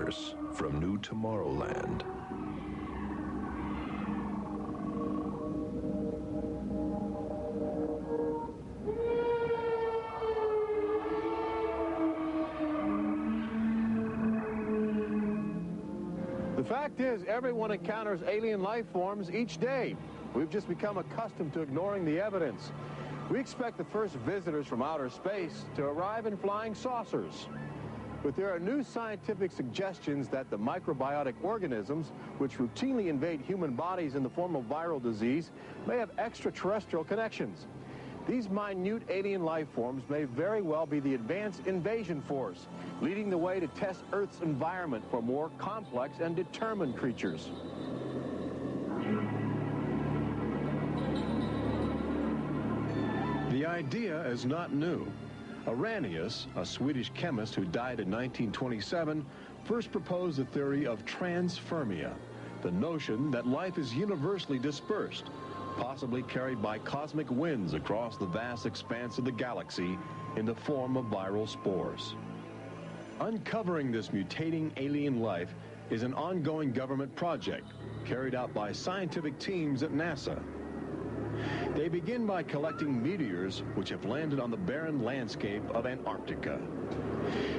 universe from New Tomorrowland. The fact is, everyone encounters alien life forms each day. We've just become accustomed to ignoring the evidence. We expect the first visitors from outer space to arrive in flying saucers. But there are new scientific suggestions that the microbiotic organisms, which routinely invade human bodies in the form of viral disease, may have extraterrestrial connections. These minute alien life forms may very well be the advanced invasion force, leading the way to test Earth's environment for more complex and determined creatures. The idea is not new. Arrhenius, a Swedish chemist who died in 1927, first proposed the theory of transfermia, the notion that life is universally dispersed, possibly carried by cosmic winds across the vast expanse of the galaxy in the form of viral spores. Uncovering this mutating alien life is an ongoing government project carried out by scientific teams at NASA. They begin by collecting meteors which have landed on the barren landscape of Antarctica.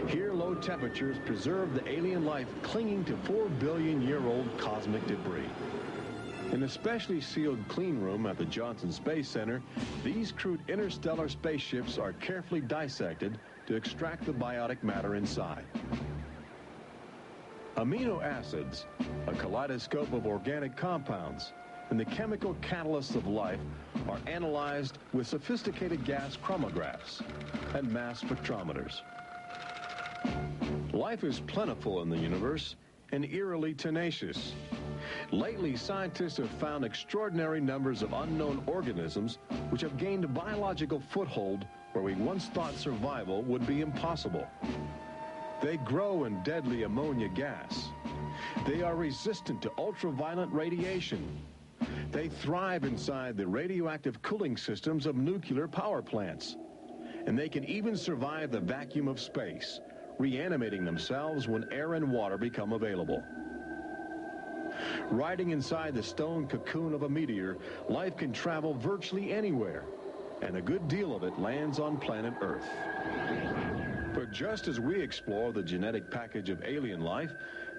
Here, low temperatures preserve the alien life clinging to 4-billion-year-old cosmic debris. In a specially sealed clean room at the Johnson Space Center, these crude interstellar spaceships are carefully dissected to extract the biotic matter inside. Amino acids, a kaleidoscope of organic compounds, and the chemical catalysts of life are analyzed with sophisticated gas chromatographs and mass spectrometers. Life is plentiful in the universe and eerily tenacious. Lately, scientists have found extraordinary numbers of unknown organisms which have gained a biological foothold where we once thought survival would be impossible. They grow in deadly ammonia gas. They are resistant to ultraviolet radiation. They thrive inside the radioactive cooling systems of nuclear power plants. And they can even survive the vacuum of space, reanimating themselves when air and water become available. Riding inside the stone cocoon of a meteor, life can travel virtually anywhere, and a good deal of it lands on planet Earth. But just as we explore the genetic package of alien life,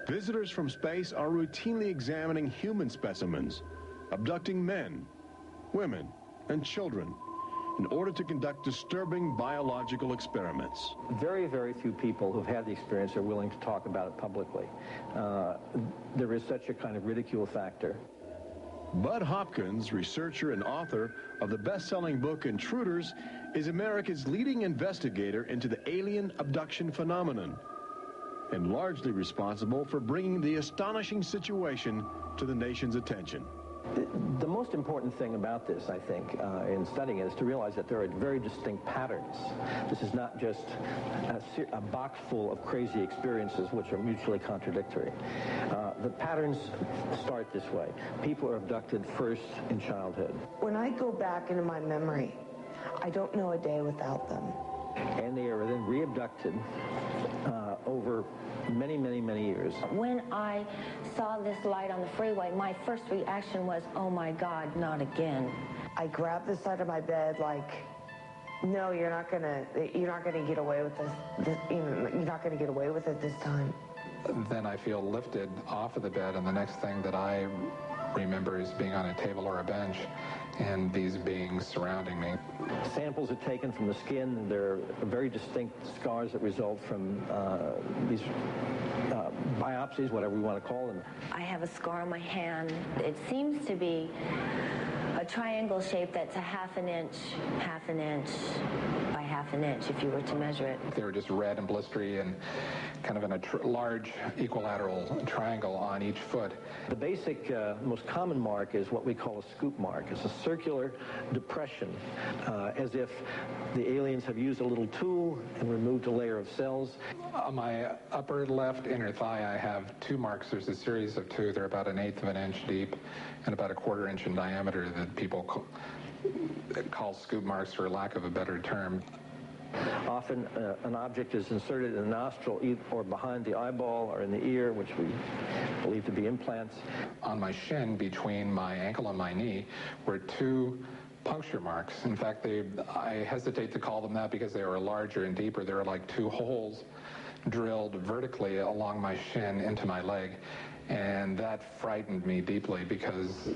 visitors from space are routinely examining human specimens, abducting men, women, and children in order to conduct disturbing biological experiments. Very, very few people who've had the experience are willing to talk about it publicly. There is such a kind of ridicule factor. Bud Hopkins, researcher and author of the best-selling book Intruders, is America's leading investigator into the alien abduction phenomenon, and largely responsible for bringing the astonishing situation to the nation's attention. The most important thing about this, I think, in studying it, is to realize that there are very distinct patterns. This is not just a box full of crazy experiences which are mutually contradictory. The patterns start this way. People are abducted first in childhood. When I go back into my memory, I don't know a day without them. And they are then re-abducted over many, many, many years. When I saw this light on the freeway, my first reaction was, oh my God, not again. I grabbed the side of my bed like, no, you're not gonna get away with this. You're not gonna get away with it this time. Then I feel lifted off of the bed, and the next thing that I remember is being on a table or a bench and these beings surrounding me. Samples are taken from the skin. There are very distinct scars that result from these biopsies, whatever we want to call them. I have a scar on my hand. It seems to be a triangle shape that's a half an inch by half an inch if you were to measure it. They were just red and blistery and kind of in a large equilateral triangle on each foot. The basic, most common mark is what we call a scoop mark. It's a circular depression, as if the aliens have used a little tool and removed a layer of cells. On my upper left inner thigh, I have two marks. There's a series of two. They're about 1/8 of an inch deep and about 1/4 inch in diameter that people call scoop marks, for lack of a better term. Often an object is inserted in the nostril or behind the eyeball or in the ear, which we believe to be implants. On my shin, between my ankle and my knee, were two puncture marks. In fact, I hesitate to call them that because they were larger and deeper. They were like two holes drilled vertically along my shin into my leg. And that frightened me deeply because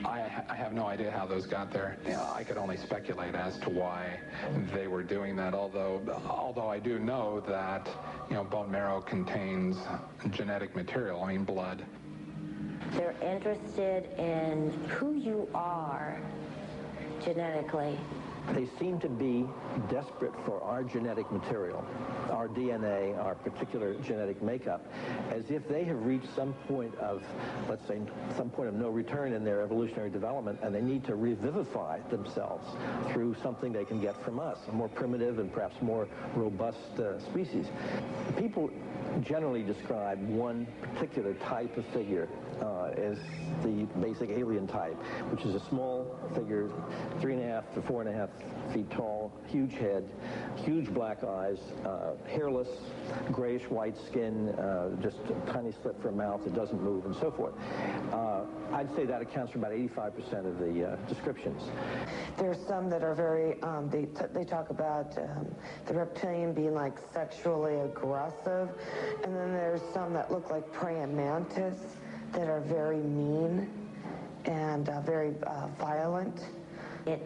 I have no idea how those got there. I could only speculate as to why they were doing that, although I do know that, bone marrow contains genetic material, blood. They're interested in who you are genetically. They seem to be desperate for our genetic material, our DNA, our particular genetic makeup, as if they have reached some point of, let's say, some point of no return in their evolutionary development, and they need to revivify themselves through something they can get from us, a more primitive and perhaps more robust species. People generally describe one particular type of figure as the basic alien type, which is a small figure, 3.5 to 4.5 feet tall, huge head, huge black eyes, hairless, grayish-white skin, just a tiny slit for a mouth that doesn't move, and so forth. I'd say that accounts for about 85% of the descriptions. There's some that are very, they talk about the reptilian being like sexually aggressive, and then there's some that look like praying mantis that are very mean and very violent. It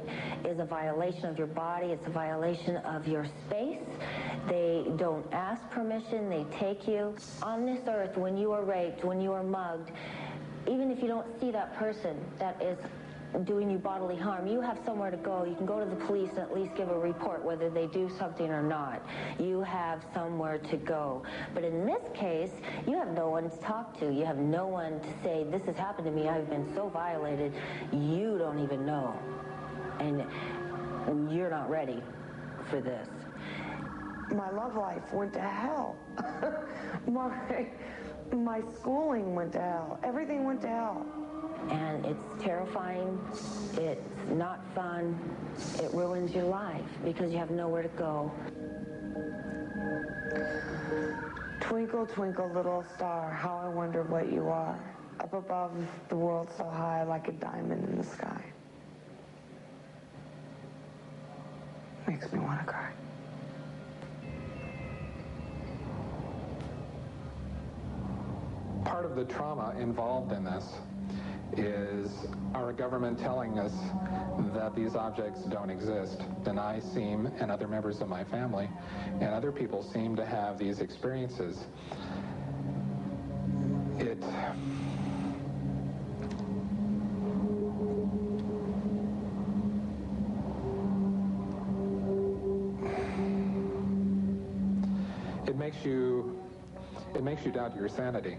is a violation of your body. It's a violation of your space. They don't ask permission. They take you. On this earth, when you are raped, when you are mugged, even if you don't see that person that is doing you bodily harm, you have somewhere to go. You can go to the police and at least give a report whether they do something or not. You have somewhere to go. But in this case, you have no one to talk to. You have no one to say, this has happened to me. I've been so violated. You don't even know. And you're not ready for this. My love life went to hell. My schooling went to hell. Everything went to hell. And it's terrifying. It's not fun. It ruins your life because you have nowhere to go. Twinkle, twinkle, little star, how I wonder what you are. Up above the world so high like a diamond in the sky. Makes me want to cry. Part of the trauma involved in this is our government telling us that these objects don't exist. And I seem, and other members of my family, and other people seem to have these experiences. It makes you doubt your sanity.